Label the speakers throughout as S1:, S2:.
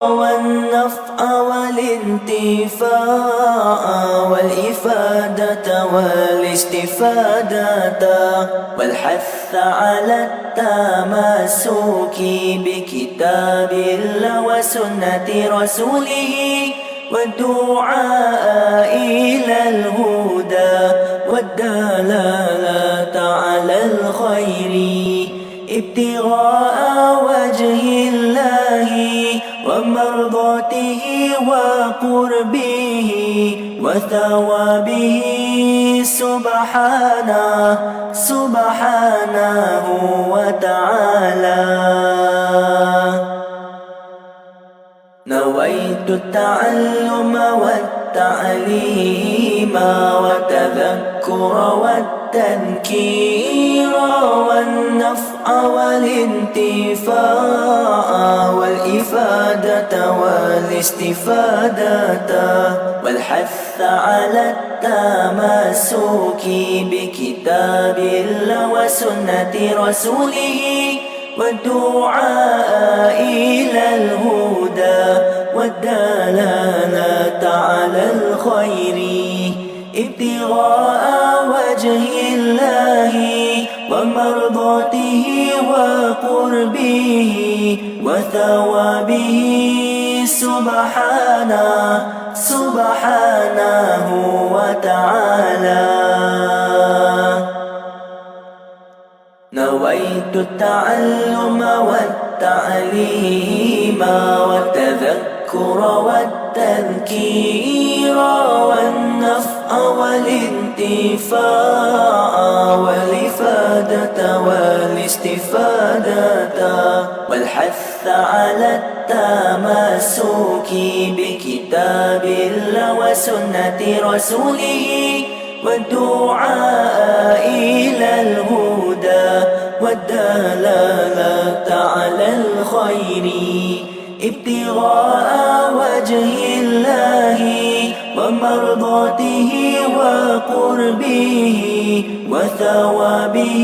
S1: والنفع والانتفاع والإفادة والاستفادة والحث على التمسك بكتاب الله وسنة رسوله والدعاء إلى الهدى والدلالة على الخير ابتغاء وجه الله ومرضاته وقربه وثوابه سبحانه وتعالى. نويت التعلم والتعليم والتذكر والتذكير والنفع والانتفاع والإفادة والاستفادة والحث على التمسك بكتاب الله وسنة رسوله والدعاء إلى الهدى والدلالة على الخير ابتغاء وجه الله ومرضاته وقربه وثوابه سبحانه وتعالى. نويت التعلم والتعليم والتذكر والتذكير والنفع والانتفاع والإفادة والاستفادة والحث على التمسك بكتاب الله وسنة رسوله والدعاء إلى الهدى والدلالة على الخير ابتغاء وجه الله ومرضاته وقربه وثوابه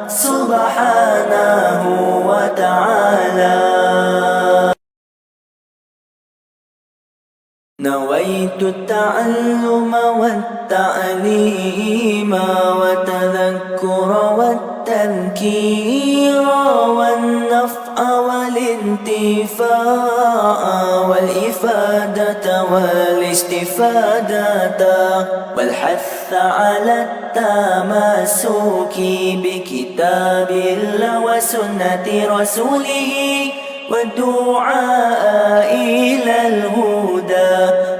S1: سبحانه وتعالى. نويت التعلم والتعليم والتذكر والتذكير والنفع والانتفاع والإفادة والاستفادة والحث على التمسك بكتاب الله وسنة رسوله والدعاء إلى الهدى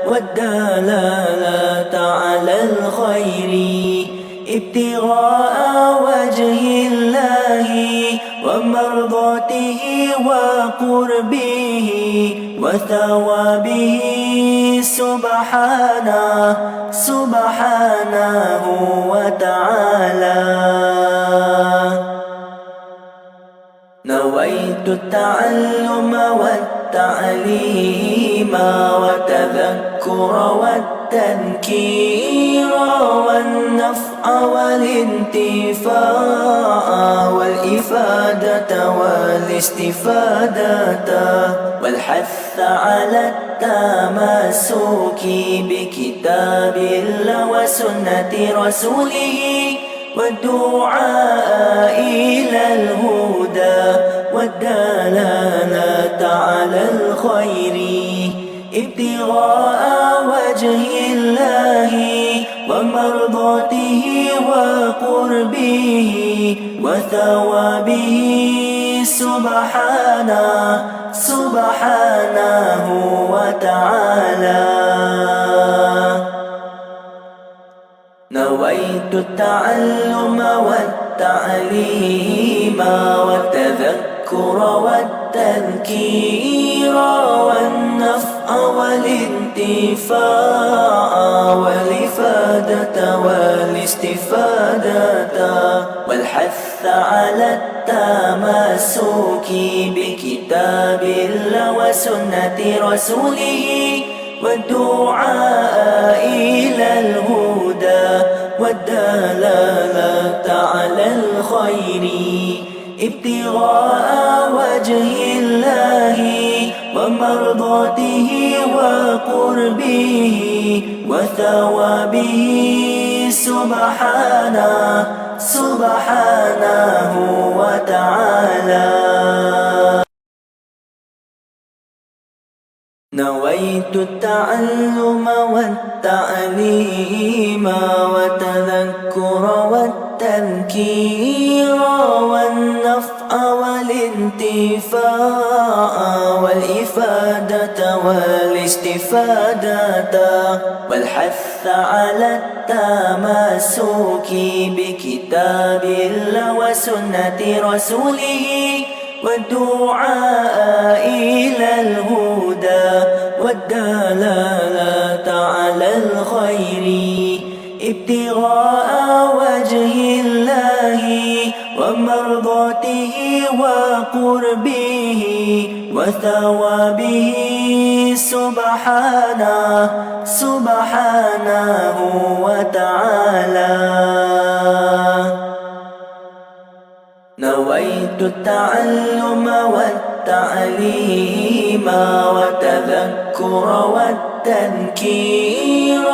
S1: والدلالة على الخير ابتغاء وجه الله ومرضاته وقربه وثوابه سبحانه وتعالى. نويت التعلم والتعليم والتذكر والتذكير والنفع والانتفاع والإفادة والاستفادة والحث على التمسك بكتاب الله وسنة رسوله والدعاء إلى الهدى والدلالة على الخير ابتغاء وجه الله ومرضاته وقربه وثوابه سبحانه وتعالى. نويت التعلم والتعليم والتذكر والتذكير والنفع والانتفاع والإفادة والاستفادة والحث على التمسك بكتاب الله وسنة رسوله والدعاء إلى الهدى والدلالة على الخير ابتغاء وجه الله ومرضاته وقربه وثوابه سبحانه وتعالى. نويت التعلم والتعليم وتذكر والتذكير والنفع والانتفاع والإفادة والاستفادة والحث على التمسك بكتاب الله وسنة رسوله والدعاء إلى الهدى والدلالة على الخير ابتغاء وجه الله ومرضاته وقربه وثوابه سبحانه وتعالى. نويت التعلم والتعليم وتذكر والتذكير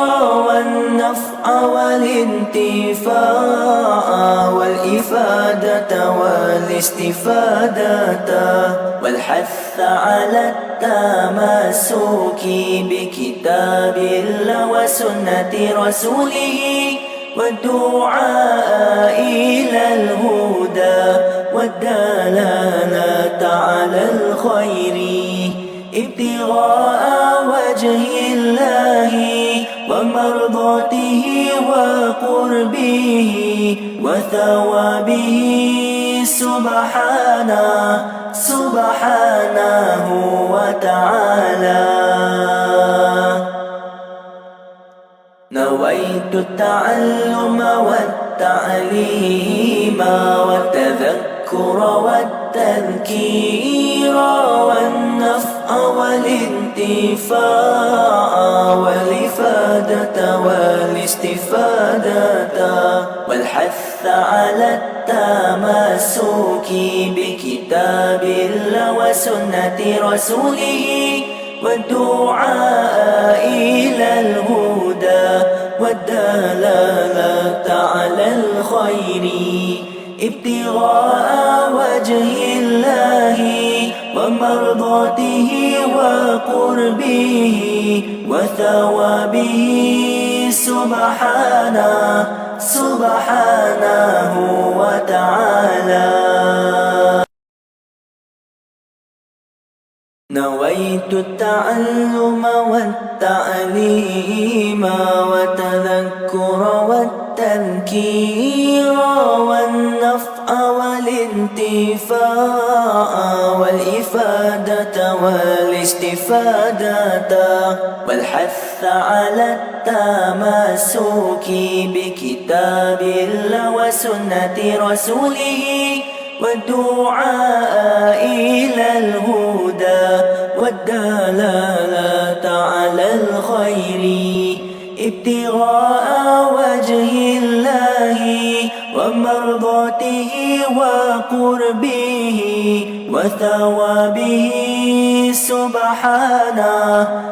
S1: والنفع والانتفاع والإفادة والاستفادة والحث على التمسك بكتاب الله وسنة رسوله والدعاء إلى الهدى والدلالة على الخير ابتغاء وجه الله ومرضاته وقربه وثوابه سبحانه وتعالى. نويت التعلم والتعليم والتذكر والتذكير والنفع والانتفاع والإفادة والاستفادة والحث على التمسك بكتاب الله وسنة رسوله والدعاء إلى الهدى والدلالة على الخير ابتغاء وجه الله ومرضاته وقربه وثوابه سبحانه وتعالى. نويت التعلم والتعليم وتذكر والتذكير والنفع والانتفاع والإفادة والاستفادة والحث على التمسك بكتاب الله وسنة رسوله والدعاء إلى الهدى والدلالة على الخير ابتغاء وجه الله ومرضاته وقربه وثوابه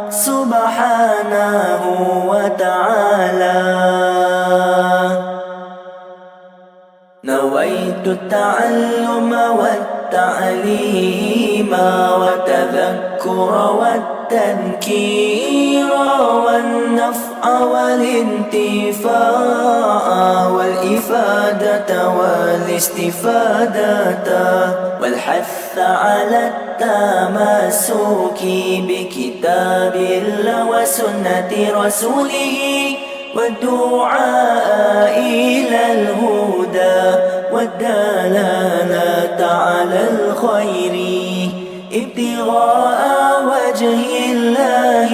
S1: سبحانه وتعالى. نويت التعلم والتعليم وتذكر والتذكير والنفع والانتفاع والإفادة والاستفادة والحث على التمسك بكتاب الله وسنة رسوله والدعاء إلى الهدى والدلالة على الخير ابتغاء وجه الله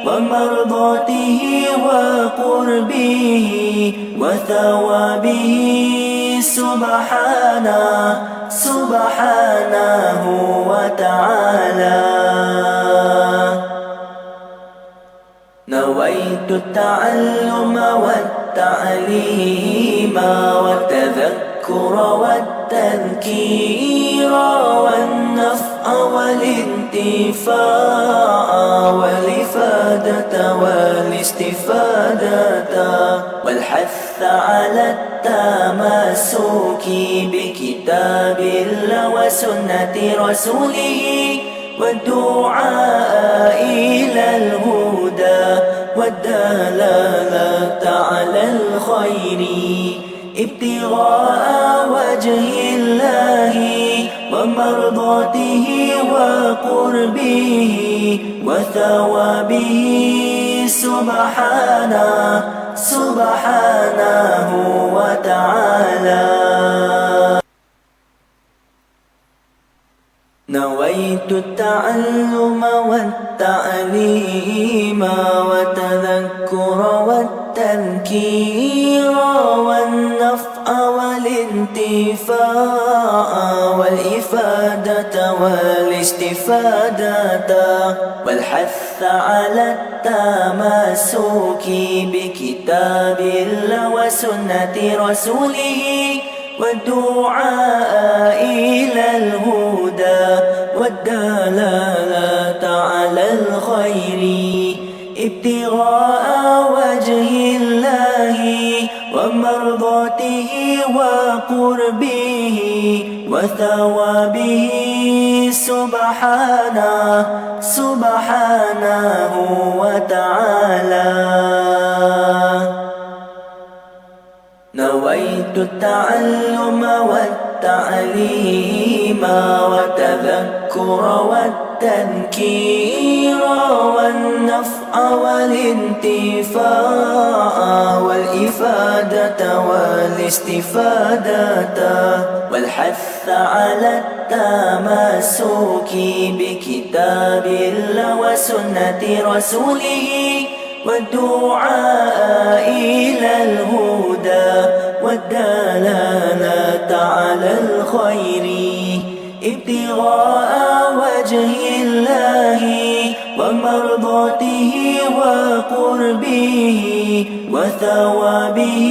S1: ومرضاته وقربه وثوابه سبحانه وتعالى. نويت التعلم والتعليم والتذكر والتذكير والنفع والانتفاع والإفادة والاستفادة والحث على التمسك بكتاب الله وسنة رسوله والدعاء إلى الهدى والدلالة على الخير ابتغاء وجه الله ومرضاته وقربه وثوابه سبحانه وتعالى. نويت التعلم والتعليم وتذكر والتذكير والنفع والانتفاع والإفادة والاستفادة والحث على التمسك بكتاب الله وسنة رسوله والدعاء إلى الهدى والدلالة على الخير ابتغاء وجه الله ومرضاته وقربه وثوابه سبحانه وتعالى. نويت التعلم والتعليم وتذكر والتذكير والنفع والانتفاع والإفادة والاستفادة والحث على التمسك بكتاب الله وسنة رسوله والدعاء إلى الهدى والدلالة على الخير ابتغاء وجه الله ومرضاته وقربه وثوابه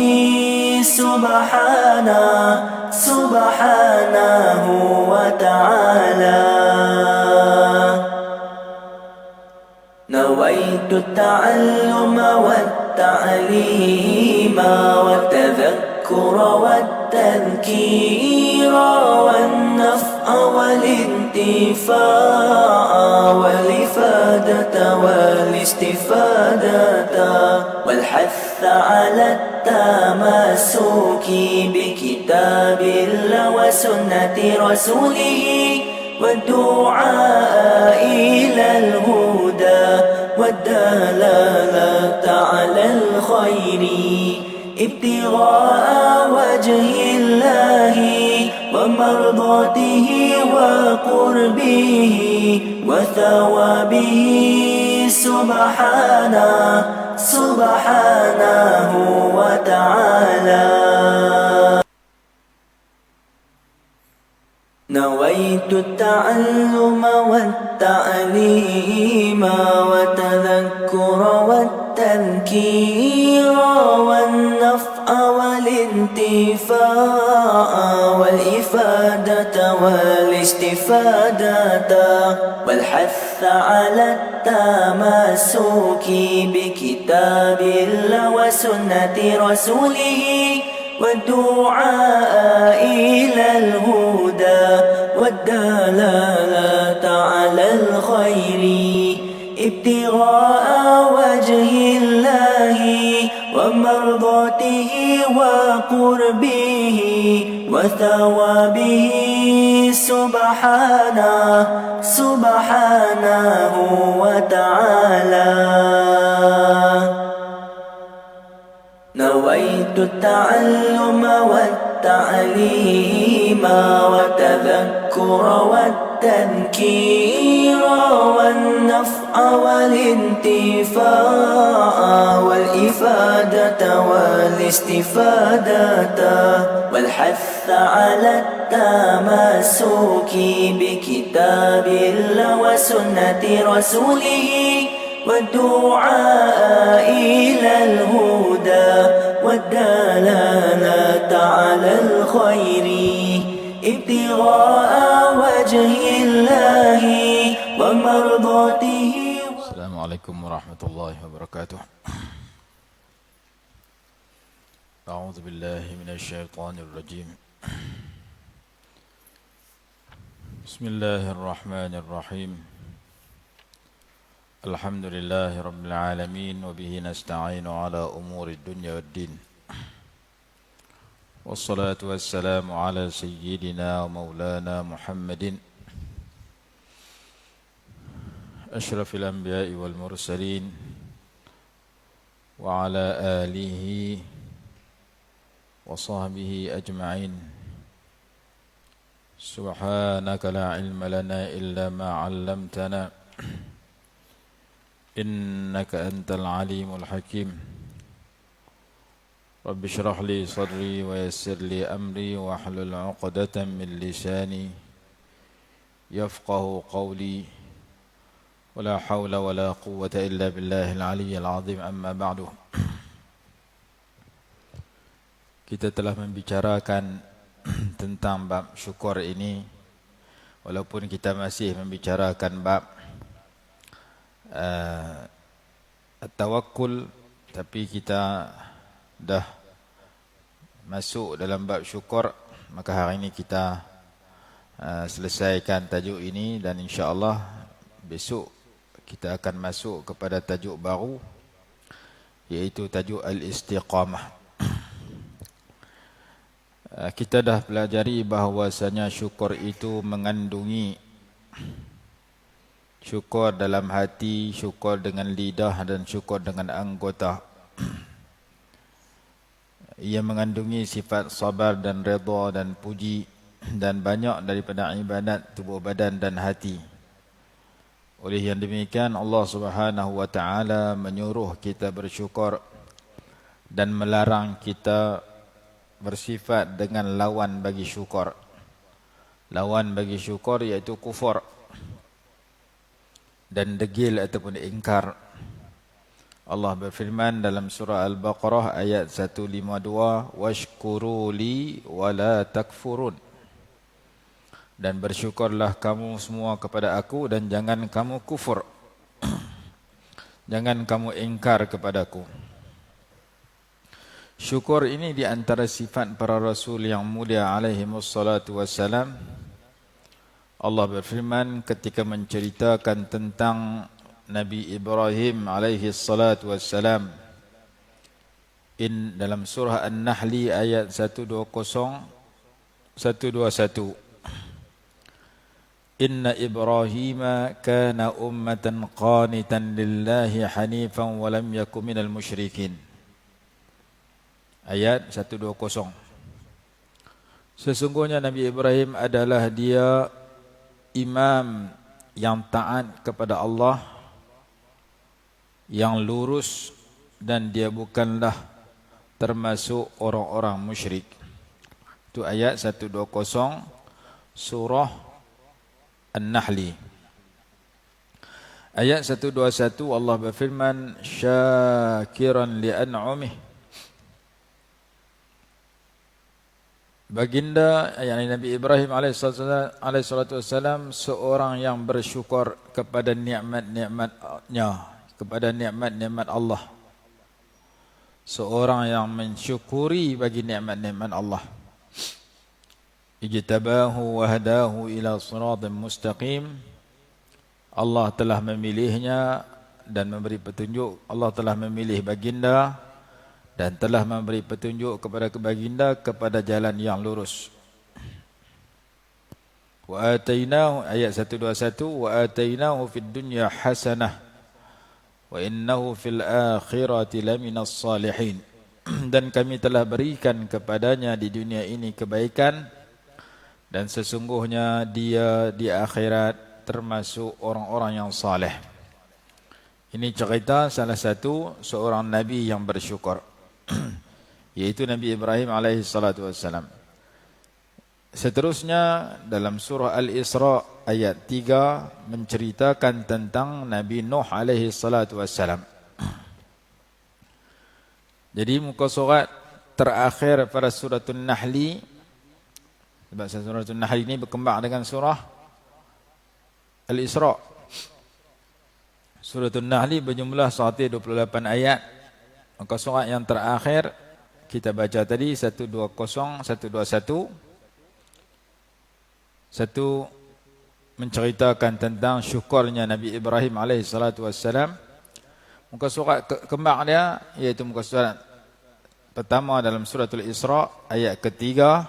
S1: سبحانه وتعالى. نويت التعلم والتعليم وتذكر والتذكير والنفع والانتفاع والإفادة والاستفادة والحث على التمسك بكتاب الله وسنة رسوله والدعاء إلى الهدى والدلالة على الخير ابتغاء وجه الله ومرضاته وقربه وثوابه سبحانه وتعالى. نويت التعلم والتعليم وتذكر والتذكير والنفع والانتفاع والإفادة والاستفادة والحث على التمسك بكتاب الله وسنة رسوله والدعاء إلى الهدى والدلالة على الخير ابتغاء وجه الله ومرضاته وقربه وثوابه سبحانه وتعالى. نويت التعلم والتعليم وتذكر والتذكير والنفع والانتفاع والإفادة والاستفادة والحث على التمسك بكتاب الله وسنة رسوله والدعاء إلى الهدى والدلالة على الخير ابتغاء وجه الله ومرضاته.
S2: السلام عليكم ورحمة الله وبركاته. أعوذ بالله من الشيطان الرجيم. بسم الله الرحمن الرحيم. الحمد لله رب العالمين وبه نستعين على أمور الدنيا والدين. والصلاة والسلام على سيدنا ومولانا محمد أشرف الأنبياء والمرسلين وعلى آله وصحبه أجمعين. سبحانك لا علم لنا إلا ما علمتنا إنك أنت العليم الحكيم. رب اشرح لي صدري ويسر لي أمري واحلل عقدة من لساني يفقه قولي ولا حول ولا قوة إلا بالله العلي العظيم. أما بعد. Kita telah membicarakan tentang bab syukur ini, walaupun kita masih membicarakan bab at-tawakkul, tapi kita dah masuk dalam bab syukur. Maka hari ini kita selesaikan tajuk ini, dan insya-Allah besok kita akan masuk kepada tajuk baru, iaitu tajuk al-istiqamah. Kita dah pelajari bahawasanya syukur itu mengandungi syukur dalam hati, syukur dengan lidah, dan syukur dengan anggota. Ia mengandungi sifat sabar dan redha dan puji, dan banyak daripada ibadat tubuh badan dan hati. Oleh yang demikian, Allah Subhanahu wa taala menyuruh kita bersyukur dan melarang kita bersifat dengan lawan bagi syukur. Lawan bagi syukur iaitu kufur dan degil ataupun ingkar. Allah berfirman dalam surah Al-Baqarah ayat 152, washkuru li wala takfurun, dan bersyukurlah kamu semua kepada aku dan jangan kamu kufur. Jangan kamu ingkar kepadaku. Syukur ini di antara sifat para rasul yang mulia alaihimus salatu wassalam. Allah berfirman ketika menceritakan tentang Nabi Ibrahim alaihi salatu wassalam dalam surah An-Nahl ayat 121. Inna Ibrahim kana ummatan qanitan lillahi hanifan wa lam yakun minal musyrikin. Ayat 120. Sesungguhnya Nabi Ibrahim adalah dia imam yang taat kepada Allah, yang lurus, dan dia bukanlah termasuk orang-orang musyrik. Itu ayat 120 surah An-Nahl. Ayat 121 Allah berfirman syakiran li an'amih. Baginda yakni Nabi Ibrahim alaihissalatu wassalam seorang yang bersyukur kepada nikmat-nikmatnya, kepada nikmat-nikmat Allah. Seorang yang mensyukuri bagi nikmat-nikmat Allah. Ijtabahu wa hadahu ila siratin mustaqim. Allah telah memilihnya dan memberi petunjuk. Allah telah memilih baginda dan telah memberi petunjuk kepada baginda kepada jalan yang lurus. Wa atainahu, ayat 121, wa atainahu fid dunya hasanah wa innahu fil akhirati laminas salihin. Dan kami telah berikan kepadanya di dunia ini kebaikan, dan sesungguhnya dia di akhirat termasuk orang-orang yang saleh. Ini cerita salah satu seorang nabi yang bersyukur, yaitu Nabi Ibrahim alaihi salatu wassalam. Seterusnya dalam surah Al-Isra ayat 3 menceritakan tentang Nabi Nuh alaihi salatu wassalam. Jadi muka surat terakhir pada suratul Nahl Sebab surah An-Nahl ini berkembang dengan surah Al-Isra. Surah An-Nahl berjumlah 128 ayat. Maka surat yang terakhir kita baca tadi 120, 121. Satu menceritakan tentang syukurnya Nabi Ibrahim alaihissalam. Muka surat kembang dia iaitu muka surat pertama dalam suratul Isra ayat ketiga.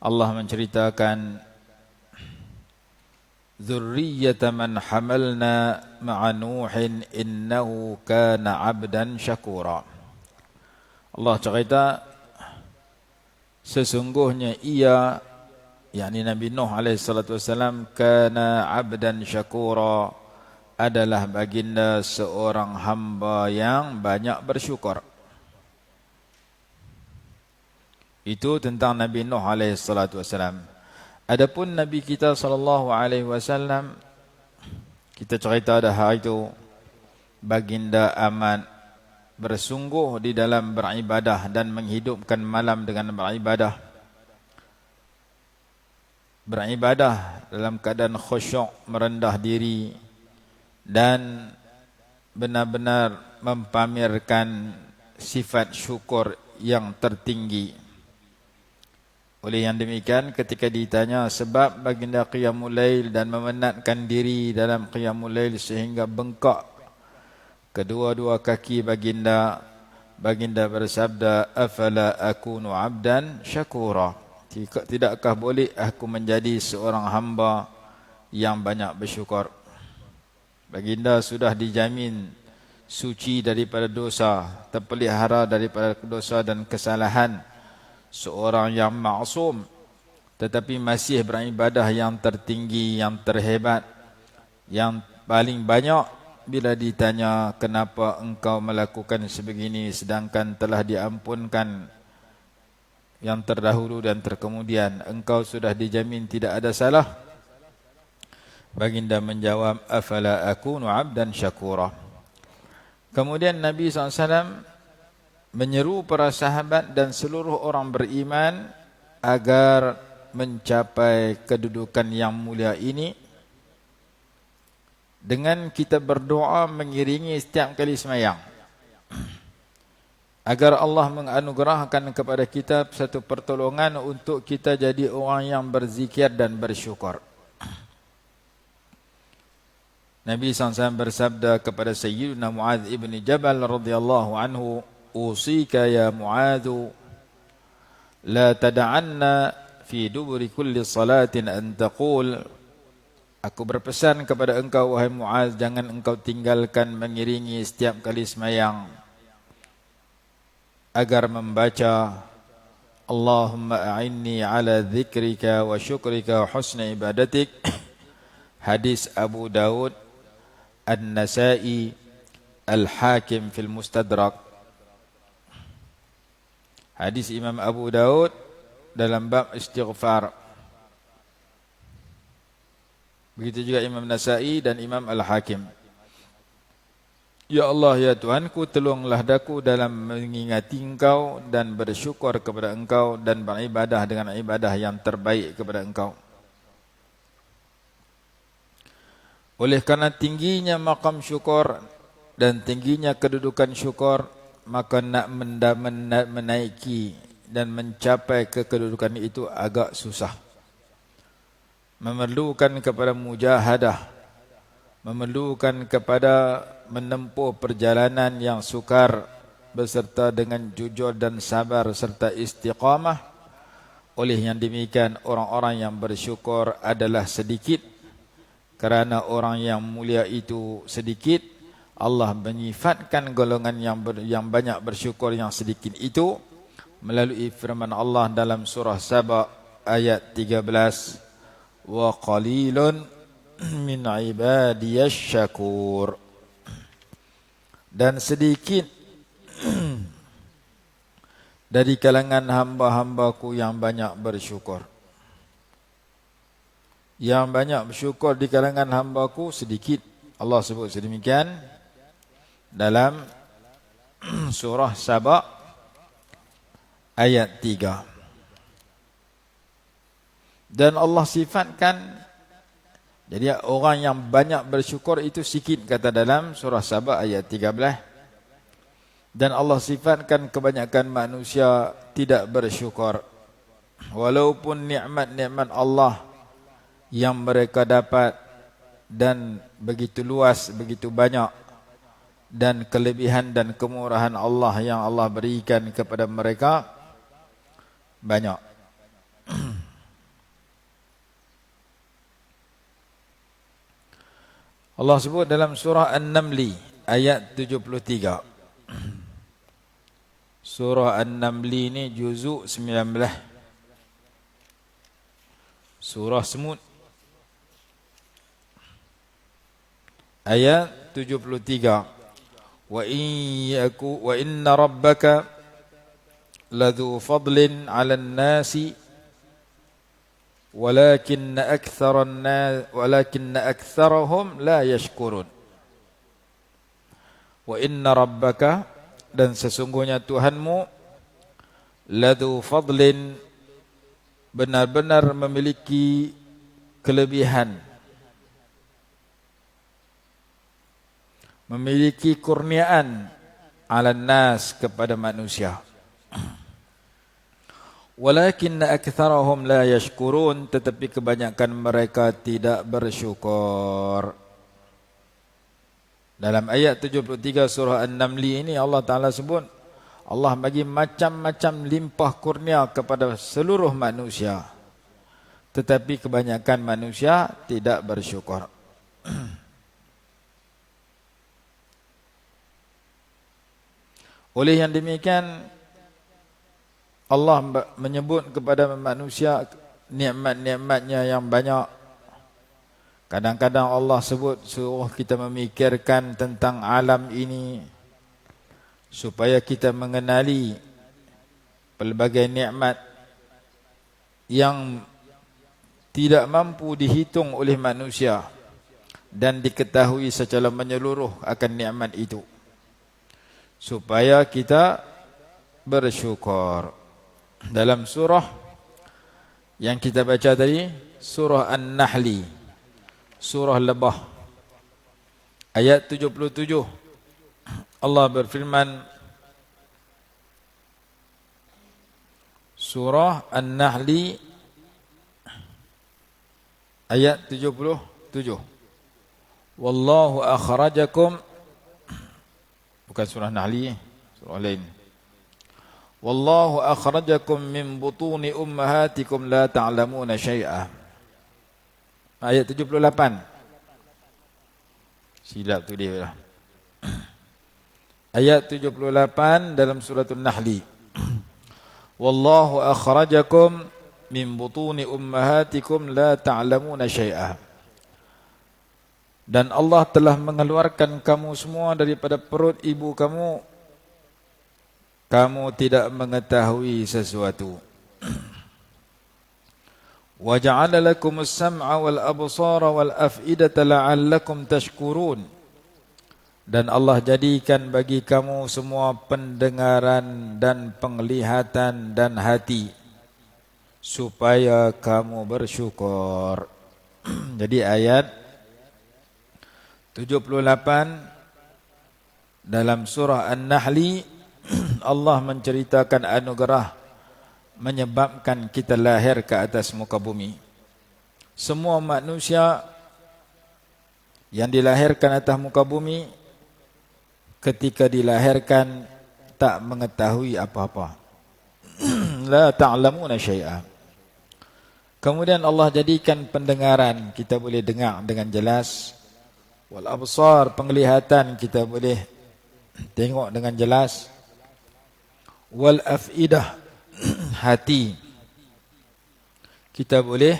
S2: Allah menceritakan Dzurriyyata man hamalna ma'a Nuhin innahu kana 'abdan syakura. Allah cerita sesungguhnya ia, yakni Nabi Nuh alaihi salatu wasalam, kana 'abdan syakura, adalah baginda seorang hamba yang banyak bersyukur. Itu tentang Nabi Nuh alaihi salatu wasalam. Adapun Nabi kita sallallahu alaihi wasallam, kita cerita dah hari itu, baginda amat bersungguh di dalam beribadah dan menghidupkan malam dengan beribadah. Beribadah dalam keadaan khusyuk, merendah diri dan benar-benar mempamerkan sifat syukur yang tertinggi. Oleh yang demikian, ketika ditanya sebab baginda qiyamul lail dan memenatkan diri dalam qiyamul lail sehingga bengkak kedua-dua kaki baginda, baginda bersabda, afala akunu abdan syakura, tidakkah boleh aku menjadi seorang hamba yang banyak bersyukur. Baginda sudah dijamin suci daripada dosa, terpelihara daripada dosa dan kesalahan, seorang yang maksum, tetapi masih beribadah yang tertinggi, yang terhebat, yang paling banyak. Bila ditanya kenapa engkau melakukan sebegini sedangkan telah diampunkan yang terdahulu dan terkemudian, engkau sudah dijamin tidak ada salah, baginda menjawab, afala akunu abdan syakura. Kemudian Nabi SAW menyeru para sahabat dan seluruh orang beriman agar mencapai kedudukan yang mulia ini dengan kita berdoa mengiringi setiap kali sembahyang, agar Allah menganugerahkan kepada kita satu pertolongan untuk kita jadi orang yang berzikir dan bersyukur. Nabi SAW bersabda kepada Sayyidina Mu'adz ibn Jabal radhiyallahu anhu, usika ya Mu'adz, la tada'anna fi duburi kulli salatin an taqul, aku berpesan kepada engkau wahai Mu'adz, jangan engkau tinggalkan mengiringi setiap kali sembahyang agar membaca Allahumma a'inni ala dzikrika wa syukrika wa husni ibadatik. Hadis Abu Daud, An-Nasa'i, Al-Hakim fil Mustadrak. Hadis Imam Abu Daud dalam bab istighfar. Begitu juga Imam Nasa'i dan Imam Al-Hakim. Ya Allah, ya Tuhanku, tolonglah daku dalam mengingati engkau dan bersyukur kepada engkau dan beribadah dengan ibadah yang terbaik kepada engkau. Oleh kerana tingginya maqam syukur dan tingginya kedudukan syukur, maka nak menaiki dan mencapai kedudukan itu agak susah. Memerlukan kepada mujahadah, memerlukan kepada menempuh perjalanan yang sukar beserta dengan jujur dan sabar serta istiqamah. Oleh yang demikian, orang-orang yang bersyukur adalah sedikit. Kerana orang yang mulia itu sedikit, Allah menyifatkan golongan yang banyak bersyukur yang sedikit itu melalui firman Allah dalam surah Saba ayat 13, wa qalilun min ibadiyasy syakur, dan sedikit dari kalangan hamba-hambaku yang banyak bersyukur. Yang banyak bersyukur di kalangan hambaku sedikit. Allah sebut sedemikian dalam surah Saba ayat 3. Dan Allah sifatkan, jadi orang yang banyak bersyukur itu sikit, kata dalam surah Sabah ayat 13. Dan Allah sifatkan kebanyakan manusia tidak bersyukur. Walaupun nikmat-nikmat Allah yang mereka dapat dan begitu luas, begitu banyak, dan kelebihan dan kemurahan Allah yang Allah berikan kepada mereka banyak. Allah sebut dalam surah An-Naml ayat 73. Surah An-Naml ini juzuk 19. Surah Semut ayat 73. Wa inna rabbaka ladzu fadlin 'alan nasi walakinna aktsarahum la yashkurun. Wa inna rabbaka, dan sesungguhnya Tuhanmu, ladzu fadlin, benar-benar memiliki kelebihan, memiliki kurniaan, 'alan nas, kepada manusia. Walakinna aktsarahum la yashkurun, tetapi kebanyakan mereka tidak bersyukur. Dalam ayat 73 surah An-Naml ini Allah Ta'ala sebut, Allah bagi macam-macam limpah kurnia kepada seluruh manusia, tetapi kebanyakan manusia tidak bersyukur. Oleh yang demikian, Allah menyebut kepada manusia nikmat-nikmatnya yang banyak. Kadang-kadang Allah sebut suruh kita memikirkan tentang alam ini supaya kita mengenali pelbagai nikmat yang tidak mampu dihitung oleh manusia dan diketahui secara menyeluruh akan nikmat itu, supaya kita bersyukur. Dalam surah yang kita baca tadi, surah An-Nahl, surah Lebah, ayat 77, Allah berfirman, surah An-Nahl ayat 77, wallahu akhrajakum, bukan surah Nahl, surah lain. Wallahu akhrajakum min butuni ummahatikum la ta'lamuna syai'a. Ayat 78. Silap tu dia. Ayat 78 dalam surah An-Nahl. Wallahu akhrajakum min butuni ummahatikum la ta'lamuna syai'a. Dan Allah telah mengeluarkan kamu semua daripada perut ibu kamu, kamu tidak mengetahui sesuatu. Wa ja'ala lakumus sam'a wal absara wal af'idata la'allakum tashkurun. Dan Allah jadikan bagi kamu semua pendengaran dan penglihatan dan hati supaya kamu bersyukur. Jadi ayat 78 dalam surah An-Nahl, Allah menceritakan anugerah menyebabkan kita lahir ke atas muka bumi. Semua manusia yang dilahirkan atas muka bumi, ketika dilahirkan tak mengetahui apa-apa. La ta'lamuna syai'a. Kemudian Allah jadikan pendengaran, kita boleh dengar dengan jelas. Wal absar, penglihatan, kita boleh tengok dengan jelas. Wal af'idah, hati, kita boleh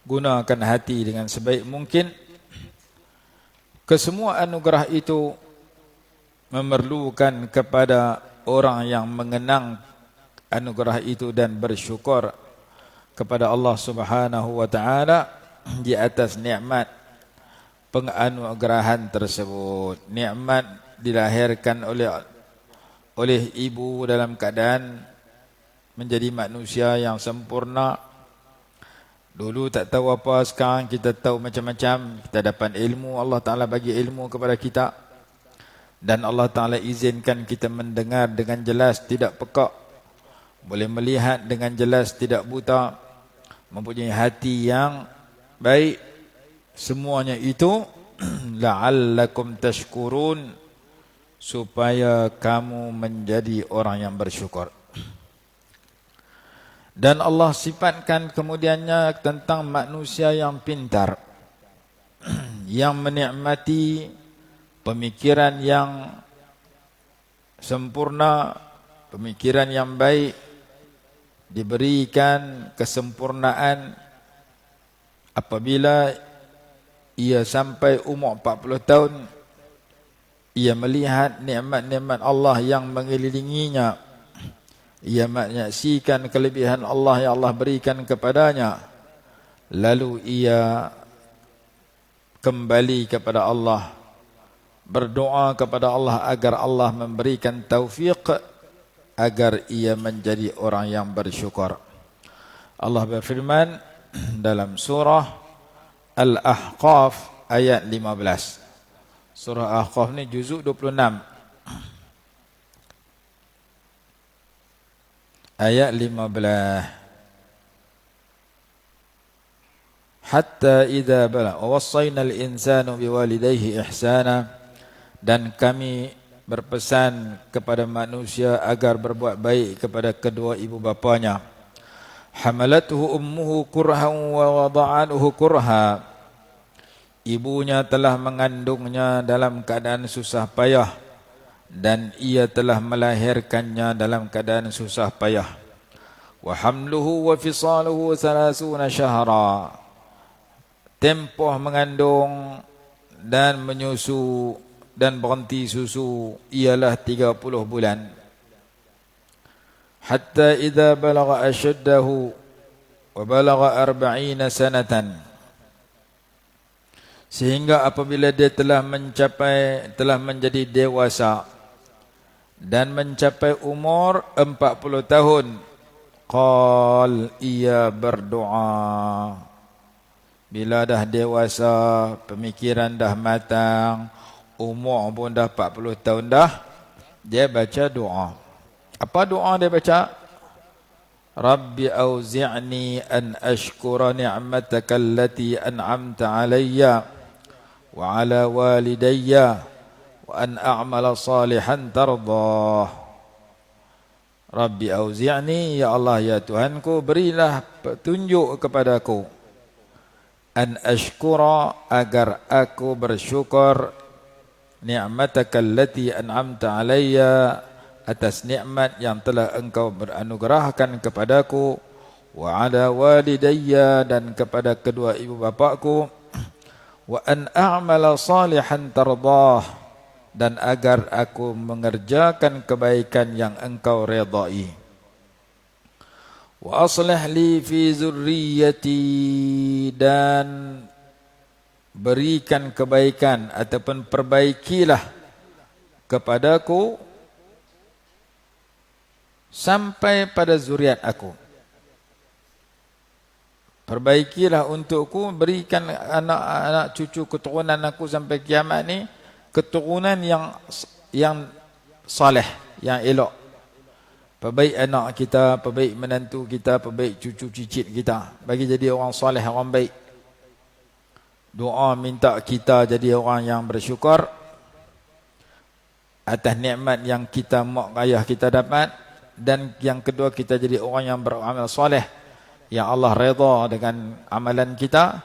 S2: gunakan hati dengan sebaik mungkin. Kesemua anugerah itu memerlukan kepada orang yang mengenang anugerah itu dan bersyukur kepada Allah Subhanahu wa taala di atas nikmat penganugerahan tersebut. Nikmat dilahirkan oleh ibu dalam keadaan menjadi manusia yang sempurna, Dulu tak tahu apa, sekarang kita tahu macam-macam. Kita dapat ilmu, Allah Ta'ala bagi ilmu kepada kita. Dan Allah Ta'ala izinkan kita mendengar dengan jelas, tidak pekak. Boleh melihat dengan jelas, tidak buta. Mempunyai hati yang baik. Semuanya itu la'allakum tashkurun, supaya kamu menjadi orang yang bersyukur. Dan Allah sifatkan kemudiannya tentang manusia yang pintar, yang menikmati pemikiran yang sempurna, pemikiran yang baik, diberikan kesempurnaan apabila ia sampai umur 40 tahun, ia melihat nikmat-nikmat Allah yang mengelilinginya. Ia menyaksikan kelebihan Allah yang Allah berikan kepadanya. Lalu ia kembali kepada Allah, berdoa kepada Allah agar Allah memberikan taufik agar ia menjadi orang yang bersyukur. Allah berfirman dalam surah Al-Ahqaf ayat 15. Surah Al-Ahqaf ni juzuk 26. Ayat 15. Hatta idza bala wa wassaynal insanu biwalidayhi ihsana, dan kami berpesan kepada manusia agar berbuat baik kepada kedua ibu bapanya. Hamalathu ummuhu kurhan wa wada'anhu kurha, ibunya telah mengandungnya dalam keadaan susah payah, dan ia telah melahirkannya dalam keadaan susah payah. Wa hamluhu wa fisaluhu 30 syahra, tempoh mengandung dan menyusu dan berhenti susu ialah 30 bulan. Hatta idza balagha ashaddahu wa balagha 40 sanatan, sehingga apabila dia telah menjadi dewasa dan mencapai umur 40 tahun, qal, ia berdoa. Bila dah dewasa, pemikiran dah matang, umur pun dah 40 tahun dah, dia baca doa. Apa doa dia baca? Rabbi auzi'ni an ashkura ni'mataka allati an'amta alayya wa ala walidayya wa an a'mala salihan tardah. Rabbi auzi'ni, ya Allah, ya Tuhanku, berilah petunjuk kepadaku, an ashkura, agar aku bersyukur, ni'mataka allati an'amta alayya, atas nikmat yang telah engkau beranugerahkan kepadaku, wa ala walidayya, dan kepada kedua ibu bapakku, wa an a'mala salihan tardah, dan agar aku mengerjakan kebaikan yang engkau redai. Wa aslih li fi zurriyyati, dan berikan kebaikan ataupun perbaikilah kepadaku sampai pada zuriat aku. Perbaikilah untukku, berikan anak-anak cucu keturunan aku sampai kiamat ni keturunan yang saleh, yang elok. Perbaik anak kita, perbaik menantu kita, perbaik cucu cicit kita, bagi jadi orang saleh, orang baik. Doa minta kita jadi orang yang bersyukur atas nikmat yang kita mak ayah kita dapat, dan yang kedua kita jadi orang yang beramal soleh yang Allah redha dengan amalan kita,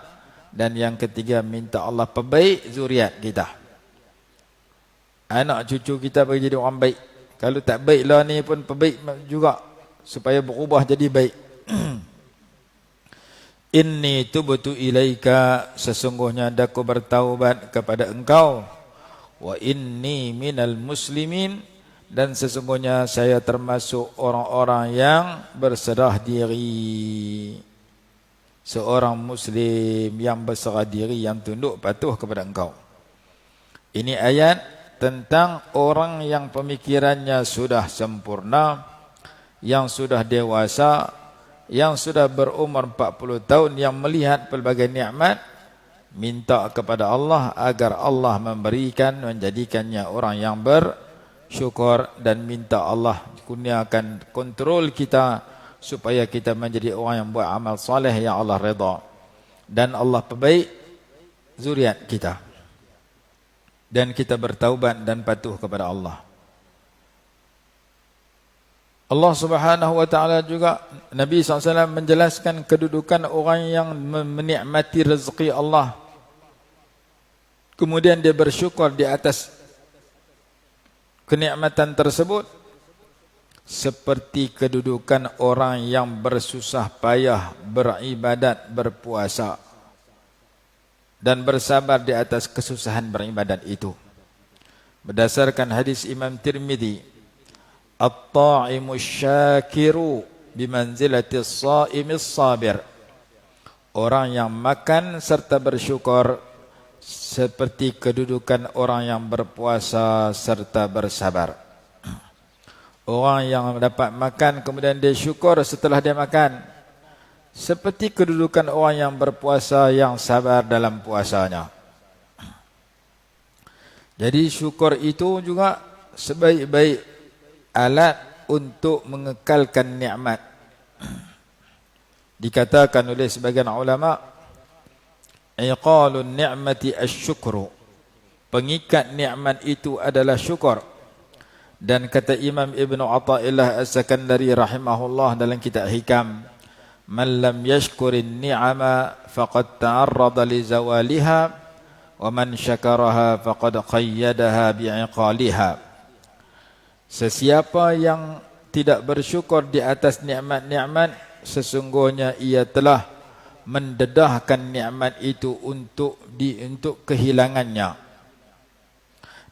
S2: dan yang ketiga minta Allah perbaik zuriat kita, anak cucu kita bagi jadi orang baik. Kalau tak baik lah ni pun perbaik juga supaya berubah jadi baik. Inni tubtu ilaika, sesungguhnya aku bertaubat kepada engkau, wa inni minal muslimin, dan sesungguhnya saya termasuk orang-orang yang berserah diri, seorang muslim yang berserah diri, yang tunduk patuh kepada engkau. Ini ayat tentang orang yang pemikirannya sudah sempurna, yang sudah dewasa, yang sudah berumur 40 tahun yang melihat pelbagai nikmat, minta kepada Allah agar Allah memberikan, menjadikannya orang yang bersyukur, dan minta Allah kurniakan kontrol kita supaya kita menjadi orang yang buat amal soleh yang Allah redha, dan Allah perbaik zuriat kita, dan kita bertaubat dan patuh kepada Allah. Allah Subhanahu wa taala juga, Nabi SAW menjelaskan kedudukan orang yang menikmati rezeki Allah, kemudian dia bersyukur di atas kenikmatan tersebut, seperti kedudukan orang yang bersusah payah beribadat, berpuasa dan bersabar di atas kesusahan beribadat itu. Berdasarkan hadis Imam Tirmidzi, At-ta'imu syakiru bimanzilati as-sa'imis sabir. Orang yang makan serta bersyukur seperti kedudukan orang yang berpuasa serta bersabar. Orang yang dapat makan kemudian dia syukur setelah dia makan, seperti kedudukan orang yang berpuasa yang sabar dalam puasanya. Jadi syukur itu juga sebaik-baik alat untuk mengekalkan nikmat. Dikatakan oleh sebagian ulama, iqalun ni'mati asyukru, pengikat nikmat itu adalah syukur. Dan kata Imam Ibn Athaillah As-Sakandari rahimahullah dalam kitab Hikam, man lam yashkurin ni'ama faqad ta'arrada li zawaliha, wa man syakaraha faqad qayyadaha bi'iqaliha. Sesiapa yang tidak bersyukur di atas nikmat-nikmat, sesungguhnya ia telah mendedahkan nikmat itu untuk kehilangannya.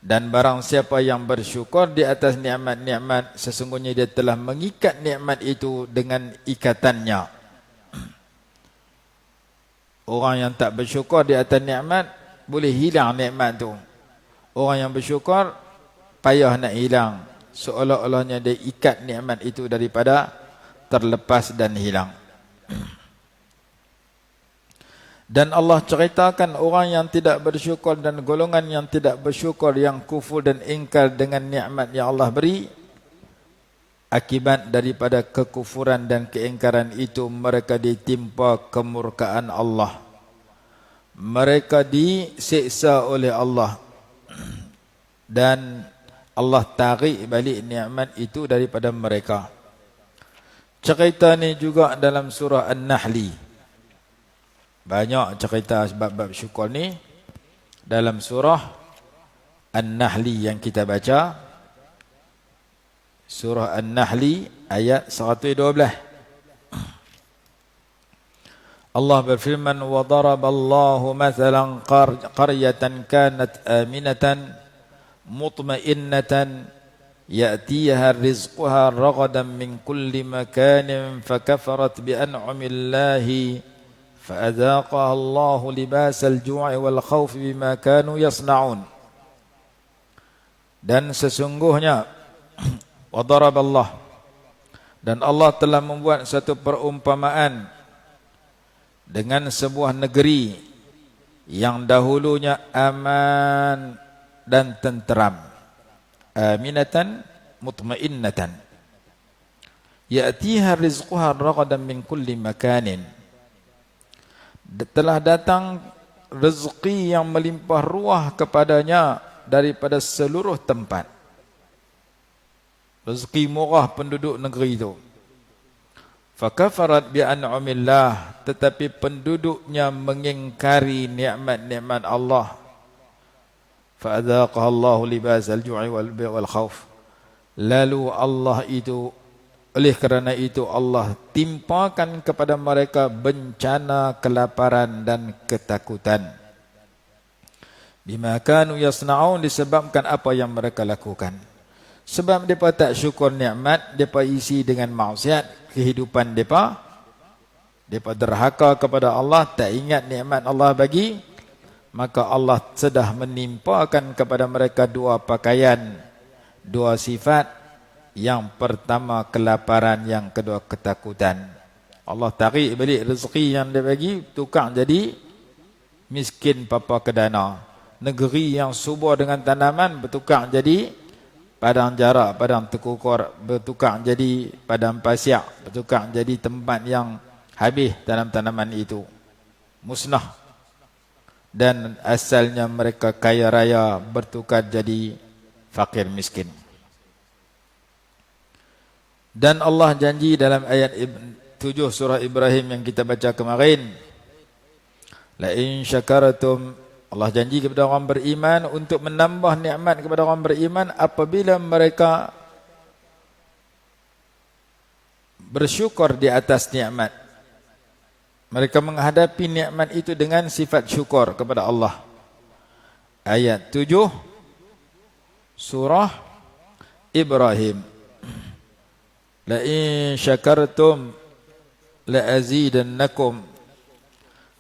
S2: Dan barang siapa yang bersyukur di atas nikmat-nikmat, sesungguhnya dia telah mengikat nikmat itu dengan ikatannya. Orang yang tak bersyukur di atas nikmat, boleh hilang nikmat tu. Orang yang bersyukur payah nak hilang, seolah-olahnya dia ikat nikmat itu daripada terlepas dan hilang. Dan Allah ceritakan orang yang tidak bersyukur dan golongan yang tidak bersyukur, yang kufur dan ingkar dengan nikmat yang Allah beri. Akibat daripada kekufuran dan keingkaran itu, mereka ditimpa kemurkaan Allah. Mereka disiksa oleh Allah. Dan Allah tarik balik nikmat itu daripada mereka. Cerita ni juga dalam surah An-Nahli. Banyak cerita sebab-bab syukur ni dalam surah An-Nahli yang kita baca. Surah An-Nahli ayat 112. Allah berfirman, wa daraballahu mathalan qaryatan kanat aminatan mutmainnatan ya'tiha rizquha ragadan min kulli makanin fakafarat bi an'amillahi fa'adhaqaha Allahu libasal ju'i wal khawfi bima kanu yasna'un. Dan sesungguhnya wa daraballah, dan Allah telah membuat satu perumpamaan dengan sebuah negeri yang dahulunya aman dan tenteram. Aminatan mutmainnatan ya'tiha rizquha ragadan min kulli makanin. Telah datang rezeki yang melimpah ruah kepadanya daripada seluruh tempat. Rezeki murah penduduk negeri itu. Fakafarat bi an'amillah, tetapi penduduknya mengingkari nikmat-nikmat Allah. Fa'adhaqaha Allahu libasal ju'i wal khawf. Lalu Allah itu, oleh kerana itu Allah timpakan kepada mereka bencana kelaparan dan ketakutan. Bima kanu yasna'un, disebabkan apa yang mereka lakukan. Sebab mereka tak syukur nikmat, mereka isi dengan maksiat kehidupan mereka. Mereka derhaka kepada Allah, tak ingat nikmat Allah bagi. Maka Allah sedah menimpakan kepada mereka dua pakaian, dua sifat. Yang pertama kelaparan, yang kedua ketakutan. Allah tarik balik rezeki yang dia bagi, tukar jadi miskin papa kedana. Negeri yang subur dengan tanaman bertukar jadi padang jarak, padang tekukor, bertukar jadi padang pasir, bertukar jadi tempat yang habis dalam tanaman itu, musnah. Dan asalnya mereka kaya raya bertukar jadi fakir miskin. Dan Allah janji dalam ayat 7 surah Ibrahim yang kita baca kemarin, la in syakartum, Allah janji kepada orang beriman untuk menambah nikmat kepada orang beriman apabila mereka bersyukur di atas nikmat. Mereka menghadapi nikmat itu dengan sifat syukur kepada Allah. Ayat 7 surah Ibrahim. La in syakartum la azidannakum.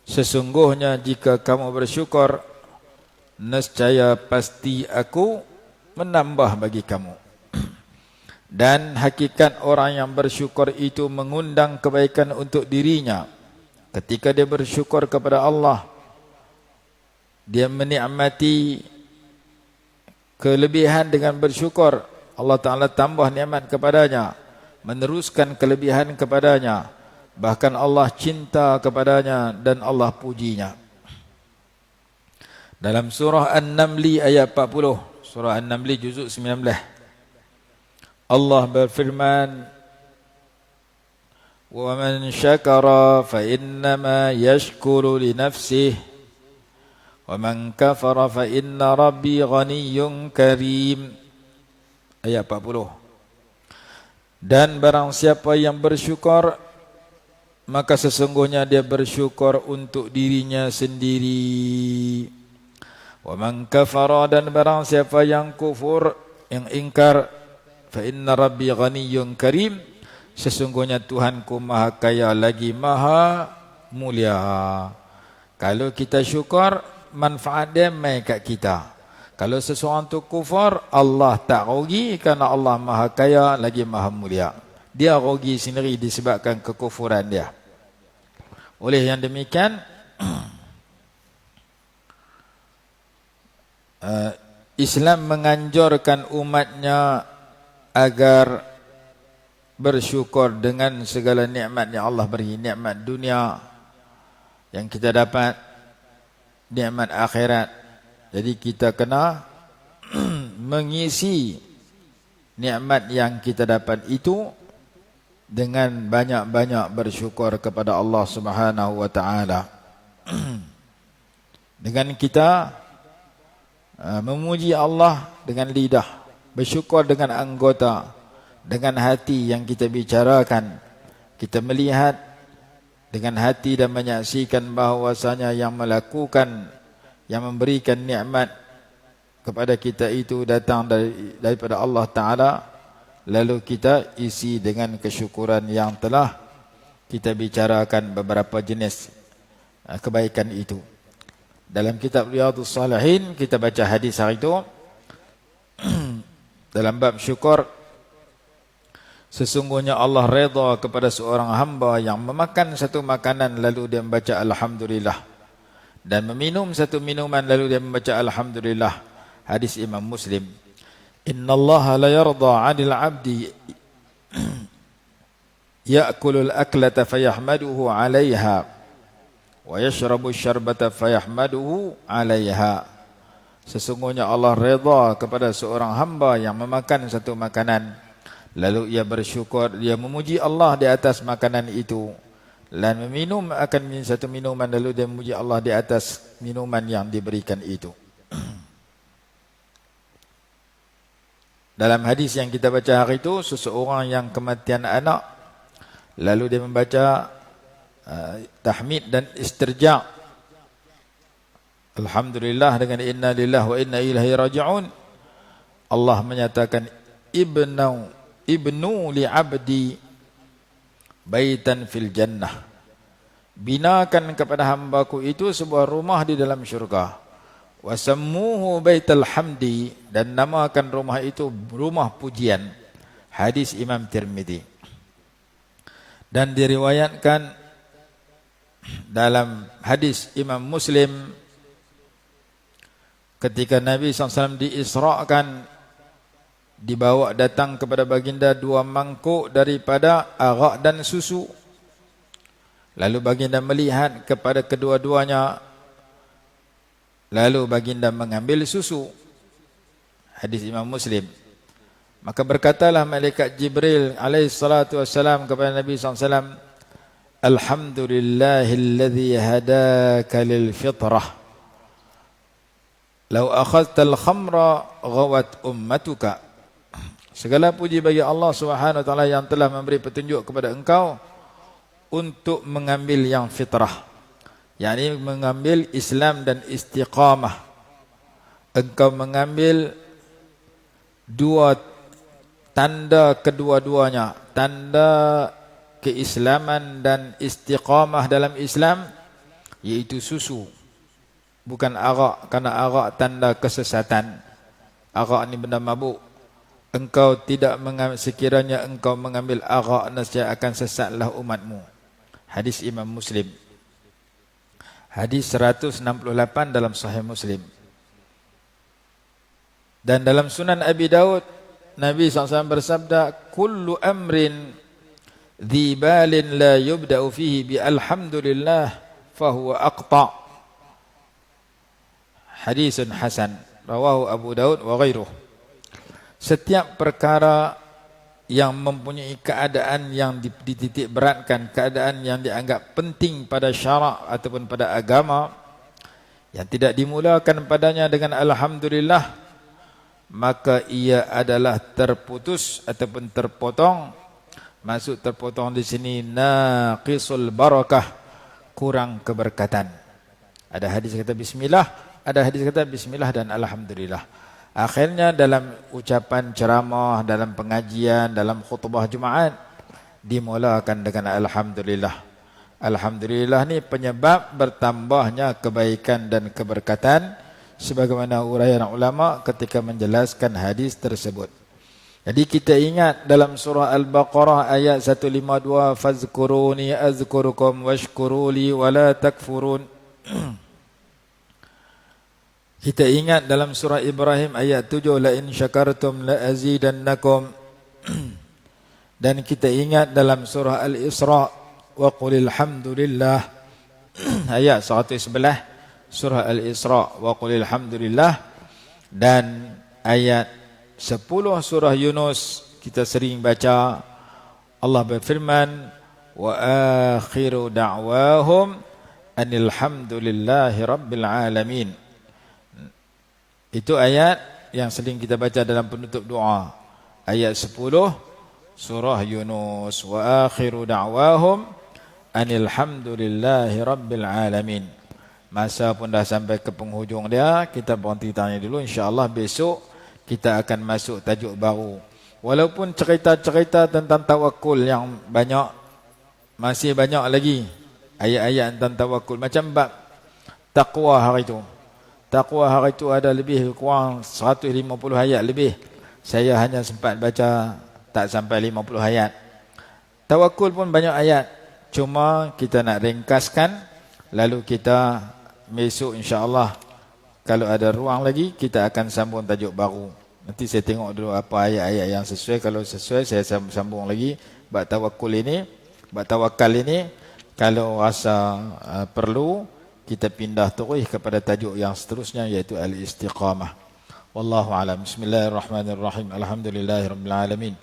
S2: Sesungguhnya jika kamu bersyukur, nescaya pasti aku menambah bagi kamu. Dan hakikat orang yang bersyukur itu mengundang kebaikan untuk dirinya. Ketika dia bersyukur kepada Allah, dia menikmati kelebihan dengan bersyukur, Allah Ta'ala tambah nikmat kepadanya, meneruskan kelebihan kepadanya, bahkan Allah cinta kepadanya dan Allah pujinya. Dalam surah An-Naml ayat 40, surah An-Naml juzuk 19, Allah berfirman, وَمَنْ شَكَرَ فَإِنَّمَا يَشْكُرُ لِنَفْسِهِ وَمَنْ كَفَرَ فَإِنَّ رَبِّي غَنِيٌّ كَرِيمٌ. Ayat 40. Dan barang siapa yang bersyukur, maka sesungguhnya dia bersyukur untuk dirinya sendiri. وَمَنْ كَفَرَ, dan barang siapa yang kufur, yang ingkar, فَإِنَّ رَبِّي غَنِيٌّ كَرِيمٌ, sesungguhnya Tuhanku maha kaya lagi maha mulia. Kalau kita syukur, manfaat dia mai kat kita. Kalau seseorang tu kufur, Allah tak rugi kerana Allah maha kaya lagi maha mulia. Dia rugi sendiri disebabkan kekufuran dia. Oleh yang demikian, Islam menganjurkan umatnya agar bersyukur dengan segala nikmat yang Allah beri, nikmat dunia yang kita dapat, nikmat akhirat. Jadi kita kena mengisi nikmat yang kita dapat itu dengan banyak-banyak bersyukur kepada Allah Subhanahu wa taala. Dengan kita memuji Allah dengan lidah, bersyukur dengan anggota, dengan hati yang kita bicarakan, kita melihat dengan hati dan menyaksikan bahawasanya yang melakukan, yang memberikan nikmat kepada kita itu datang daripada Allah Ta'ala. Lalu kita isi dengan kesyukuran yang telah kita bicarakan beberapa jenis kebaikan itu. Dalam kitab Riyadhus Salihin kita baca hadis hari itu dalam bab syukur. Sesungguhnya Allah redha kepada seorang hamba yang memakan satu makanan lalu dia membaca Alhamdulillah, dan meminum satu minuman lalu dia membaca Alhamdulillah. Hadis Imam Muslim. Inna Allah la yarda 'anil 'abdi ya'kulul aklata fayahmaduhu 'alayha wa yashrabu syarbata fayahmaduhu 'alayha. Sesungguhnya Allah redha kepada seorang hamba yang memakan satu makanan lalu ia bersyukur, dia memuji Allah di atas makanan itu, dan meminum akan satu minuman lalu dia memuji Allah di atas minuman yang diberikan itu. Dalam hadis yang kita baca hari itu, seseorang yang kematian anak lalu dia membaca tahmid dan istirja' Alhamdulillah dengan inna lillahi wa inna ilaihi raji'un. Allah menyatakan ibnu li'abdi baitan fil jannah, binakan kepada hambaku itu sebuah rumah di dalam syurga. Wasammuhu baital hamdi, dan namakan rumah itu rumah pujian. Hadis Imam Tirmidzi. Dan diriwayatkan dalam hadis Imam Muslim ketika Nabi SAW diisra'kan, dibawa datang kepada baginda 2 mangkuk daripada arak dan susu. Lalu baginda melihat kepada kedua-duanya, lalu baginda mengambil susu. Hadis Imam Muslim. Maka berkatalah malaikat Jibril alaihissalatu wassalam kepada Nabi SAW, Alhamdulillahilladzi hadaka lil fitrah. Lau akhadtal khamra ghawat ummatuka. Segala puji bagi Allah Subhanahu wa taala yang telah memberi petunjuk kepada engkau untuk mengambil yang fitrah, yakni mengambil Islam dan istiqamah. Engkau mengambil 2 tanda kedua-duanya, tanda keislaman dan istiqamah dalam Islam, yaitu susu, bukan arak, karena arak tanda kesesatan. Arak ni benda mabuk. Engkau tidak mengambil, sekiranya engkau mengambil arak, nescaya akan sesatlah umatmu. Hadis Imam Muslim. Hadis 168 dalam Sahih Muslim. Dan dalam Sunan Abi Daud, Nabi SAW bersabda, Kullu amrin dhi balin la yubda'u fihi bi alhamdulillah fahuwa aqta'. Hadisun hasan, rawahu Abu Daud wa ghairuh. Setiap perkara yang mempunyai keadaan yang dititik beratkan, keadaan yang dianggap penting pada syarak ataupun pada agama, yang tidak dimulakan padanya dengan alhamdulillah, maka ia adalah terputus ataupun terpotong. Maksud terpotong di sini naqisul barakah, kurang keberkatan. Ada hadis kata bismillah, ada hadis kata bismillah dan alhamdulillah. Akhirnya dalam ucapan ceramah, dalam pengajian, dalam khutbah Jumaat dimulakan dengan alhamdulillah. Alhamdulillah ni penyebab bertambahnya kebaikan dan keberkatan, sebagaimana uraian ulama ketika menjelaskan hadis tersebut. Jadi kita ingat dalam surah Al-Baqarah ayat 152, fazkuruni azkurukum washkuruli wala takfurun. Kita ingat dalam surah Ibrahim ayat 7, la in syakartum la azidannakum. Dan kita ingat dalam surah Al-Isra, wa qulil hamdulillah, ayat 111 surah Al-Isra, wa qulil hamdulillah. Dan ayat 10 surah Yunus kita sering baca, Allah berfirman, wa akhiru da'wahum anil hamdulillahi rabbil alamin. Itu ayat yang sering kita baca dalam penutup doa. Ayat 10 surah Yunus, wa akhiru da'wahum anil hamdulillahi rabbil alamin. Masa pun dah sampai ke penghujung dia, kita berhenti tanya dulu. InsyaAllah besok kita akan masuk tajuk baru. Walaupun cerita-cerita tentang tawakul yang banyak, masih banyak lagi ayat-ayat tentang tawakul. Macam bab taqwa hari itu. Taqwa hari itu ada lebih kurang 150 ayat lebih. Saya hanya sempat baca tak sampai 50 ayat. Tawakul pun banyak ayat. Cuma kita nak ringkaskan, lalu kita besok insya-Allah kalau ada ruang lagi kita akan sambung tajuk baru. Nanti saya tengok dulu apa ayat-ayat yang sesuai. Kalau sesuai saya sambung lagi bab tawakul ini, bab tawakal ini. Kalau rasa perlu, kita pindah terus kepada tajuk yang seterusnya, iaitu al-istiqamah. Wallahu a'lam. Bismillahirrahmanirrahim. Alhamdulillahirabbil alamin.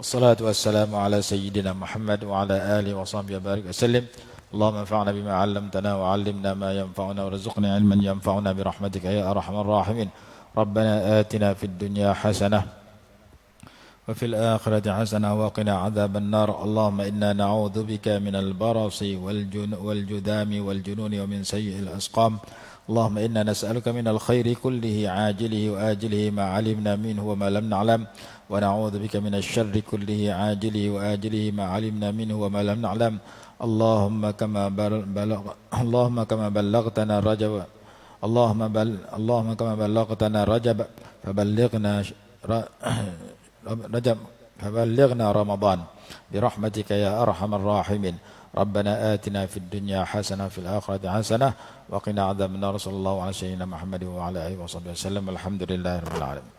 S2: Wassalatu wassalamu ala sayyidina Muhammad wa ala alihi wa sahbihi barik wasallim. Allahumma anfa'na bima 'allamtana wa 'allimna ma yanfa'una warzuqna 'ilman yanfa'una bi rahmatika ya arhamar rahimin. Rabbana atina fid dunya hasanah وفي الآخرة حسنة وقنا عذاب النار. اللهم إنا نعوذ بك من البرص والجذام والجنون ومن سيء الأسقام. اللهم إنا نسألك من الخير كله عاجله وآجله ما علمنا منه وما لم نعلم ونعوذ بك من الشر كله عاجله وآجله ما علمنا منه وما لم نعلم. اللهم كما بلغتنا رجب اللهم كما بلغتنا رجب فبلغنا رجب فبلغنا رمضان برحمتك يا أرحم الراحمين. ربنا آتنا في الدنيا حسنة وفي الآخرة حسنة وقنا عذاب النار. صلى الله على سيدنا محمد وعلى آله وصحبه وسلم. الحمد لله رب العالمين.